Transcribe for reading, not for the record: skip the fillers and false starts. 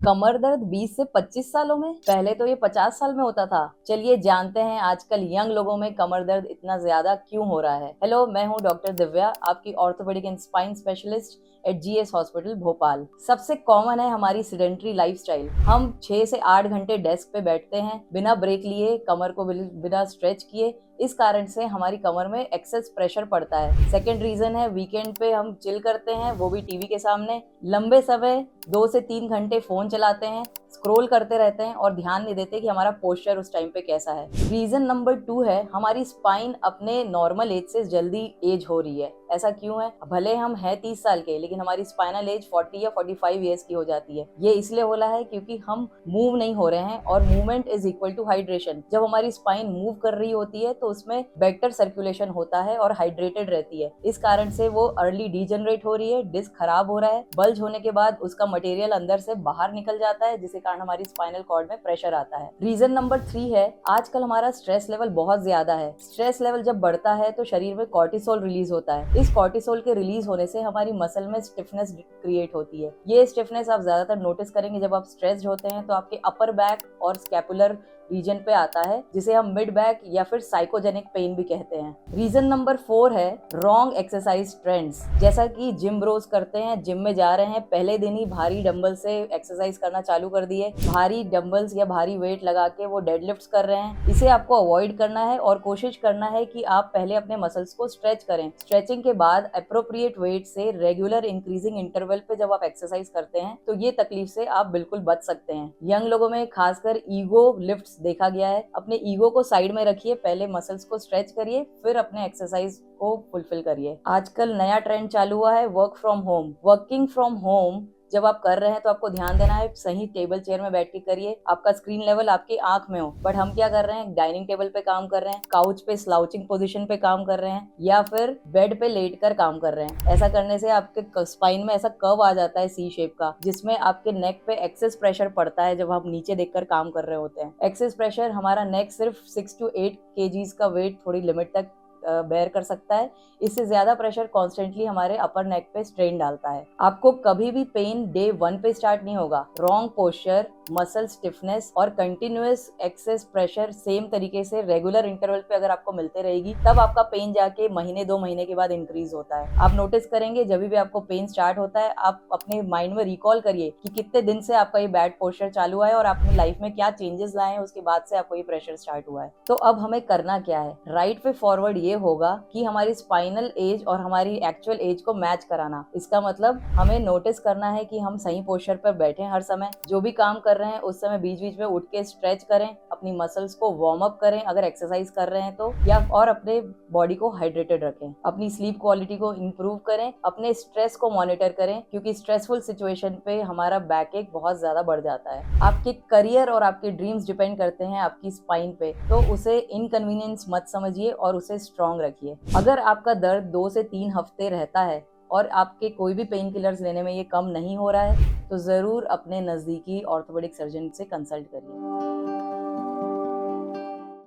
कमर दर्द 20 से 25 सालों में? पहले तो ये 50 साल में होता था। चलिए जानते हैं आजकल यंग लोगों में कमर दर्द इतना ज्यादा क्यों हो रहा है। हेलो, मैं हूँ डॉक्टर दिव्या, आपकी orthopaedic and spine specialist at GS hospital Bhopal. सबसे कॉमन है हमारी सिडेंट्री लाइफस्टाइल। हम 6 से 8 घंटे डेस्क पे बैठते हैं बिना ब्रेक लिए, कमर को बिना स्ट्रेच किए। इस कारण से हमारी कमर में एक्सेस प्रेशर पड़ता है। सेकेंड रीजन है वीकेंड पे हम चिल करते हैं, वो भी टीवी के सामने। लंबे समय 2 से 3 घंटे फोन चलाते हैं, स्क्रॉल करते रहते हैं और ध्यान नहीं देते कि हमारा पोस्चर उस टाइम पे कैसा है। रीजन नंबर 2 है हमारी स्पाइन अपने नॉर्मल एज से जल्दी एज हो रही है। ऐसा क्यों है? भले हम हैं 30 साल के, लेकिन हमारी स्पाइनल एज 40 या 45 ईयर्स की हो जाती है। ये इसलिए हो रहा है क्योंकि हम मूव नहीं हो रहे हैं और movement is equal to hydration. जब हमारी स्पाइन मूव कर रही होती है तो उसमें बेटर सर्कुलेशन होता है और हाइड्रेटेड रहती है। इस कारण से वो अर्ली डीजनरेट हो रही है, डिस्क खराब हो रहा है। बल्ज होने के बाद उसका मटेरियल अंदर से बाहर निकल जाता है, जिसके कारण हमारी स्पाइनल कॉर्ड में प्रेशर आता है। रीजन नंबर 3 है आजकल हमारा स्ट्रेस लेवल बहुत ज्यादा है। स्ट्रेस लेवल जब बढ़ता है तो शरीर में कॉर्टिसोल रिलीज होता है। इस कॉर्टिसोल के रिलीज होने से हमारी मसल में स्टिफनेस क्रिएट होती है। ये स्टिफनेस आप ज्यादातर नोटिस करेंगे जब आप स्ट्रेस्ड होते हैं, तो आपके अपर बैक और स्कैपुलर रीजन पे आता है, जिसे हम मिड बैक या फिर साइकोजेनिक पेन भी कहते हैं। रीजन नंबर 4 है रॉन्ग एक्सरसाइज ट्रेंड्स। जैसा कि जिम ब्रोज करते हैं, जिम में जा रहे हैं, पहले दिन ही भारी डंबल से एक्सरसाइज करना चालू कर दिए, भारी डंबल्स या भारी वेट लगा के वो डेडलिफ्ट्स कर रहे हैं। इसे आपको अवॉइड करना है और कोशिश करना है कि आप पहले अपने मसल्स को स्ट्रेच करें। स्ट्रेचिंग के बाद अप्रोप्रिएट वेट से रेगुलर इंक्रीजिंग इंटरवल पे जब आप एक्सरसाइज करते हैं तो ये तकलीफ से आप बिल्कुल बच सकते हैं। यंग लोगों में खासकर ईगो लिफ्ट्स देखा गया है। अपने ईगो को साइड में रखिए, पहले मसल्स को स्ट्रेच करिए, फिर अपने एक्सरसाइज को फुलफिल करिए। आजकल नया ट्रेंड चालू हुआ है work from home. Working from home जब आप कर रहे हैं तो आपको ध्यान देना है सही टेबल चेयर में बैठ के करिए, आपका स्क्रीन लेवल आपकी आंख में हो। बट हम क्या कर रहे हैं, डाइनिंग टेबल पे काम कर रहे हैं, काउच पे स्लाउचिंग पोजीशन पे काम कर रहे हैं, या फिर बेड पे लेट कर काम कर रहे हैं। ऐसा करने से आपके स्पाइन में ऐसा कर्व आ जाता है सी शेप का, जिसमें आपके नेक पे एक्सेस प्रेशर पड़ता है जब आप नीचे देखकर काम कर रहे होते हैं। एक्सेस प्रेशर हमारा नेक सिर्फ 6 to 8 kgs का वेट थोड़ी लिमिट तक बेयर कर सकता है। इससे ज्यादा प्रेशर कॉन्स्टेंटली हमारे अपर नेक पे स्ट्रेन डालता है। आपको कभी भी पेन डे 1 पे स्टार्ट नहीं होगा। रॉन्ग पोस्चर, मसल स्टिफनेस और कंटिन्यूअस एक्सेस प्रेशर सेम तरीके से रेगुलर इंटरवल पे अगर आपको मिलते रहेगी, तब आपका पेन जाके महीने 2 महीने के बाद इंक्रीज होता है। आप नोटिस करेंगे जब भी आपको पेन स्टार्ट होता है, आप अपने माइंड में रिकॉल करिए कि कितने दिन से आपका ये बैड पोस्चर चालू है और आपने लाइफ में क्या चेंजेस लाए हैं उसके बाद से आपको ये प्रेशर स्टार्ट हुआ है। तो अब हमें करना क्या है? राइट वे फॉरवर्ड ये होगा कि हमारी स्पाइनल एज और हमारी एक्चुअल एज को मैच कराना। इसका मतलब हमें नोटिस करना है कि हम सही पोस्चर पर बैठे हर समय, जो भी काम कर रहे हैं उस समय बीच बीच में उठ के स्ट्रेच करें, अपनी मसल्स को वार्म अप करें अगर एक्सरसाइज कर रहे हैं तो, या और अपने बॉडी को हाइड्रेटेड रखें। अपनी स्लीप क्वालिटी को इंप्रूव करें, अपने स्ट्रेस को मॉनिटर करें, क्योंकि स्ट्रेसफुल सिचुएशन पे हमारा बैक एक बहुत ज्यादा बढ़ जाता है। आपके करियर और आपके ड्रीम्स डिपेंड करते हैं आपकी स्पाइन पे, तो उसे इनकन्वीनियंस मत समझिए और उसे स्ट्रॉन्ग रखिए। अगर आपका दर्द 2 से 3 हफ्ते रहता है और आपके कोई भी पेन किलर्स लेने में ये कम नहीं हो रहा है, तो जरूर अपने नजदीकी ऑर्थोपेडिक सर्जन से कंसल्ट करिए।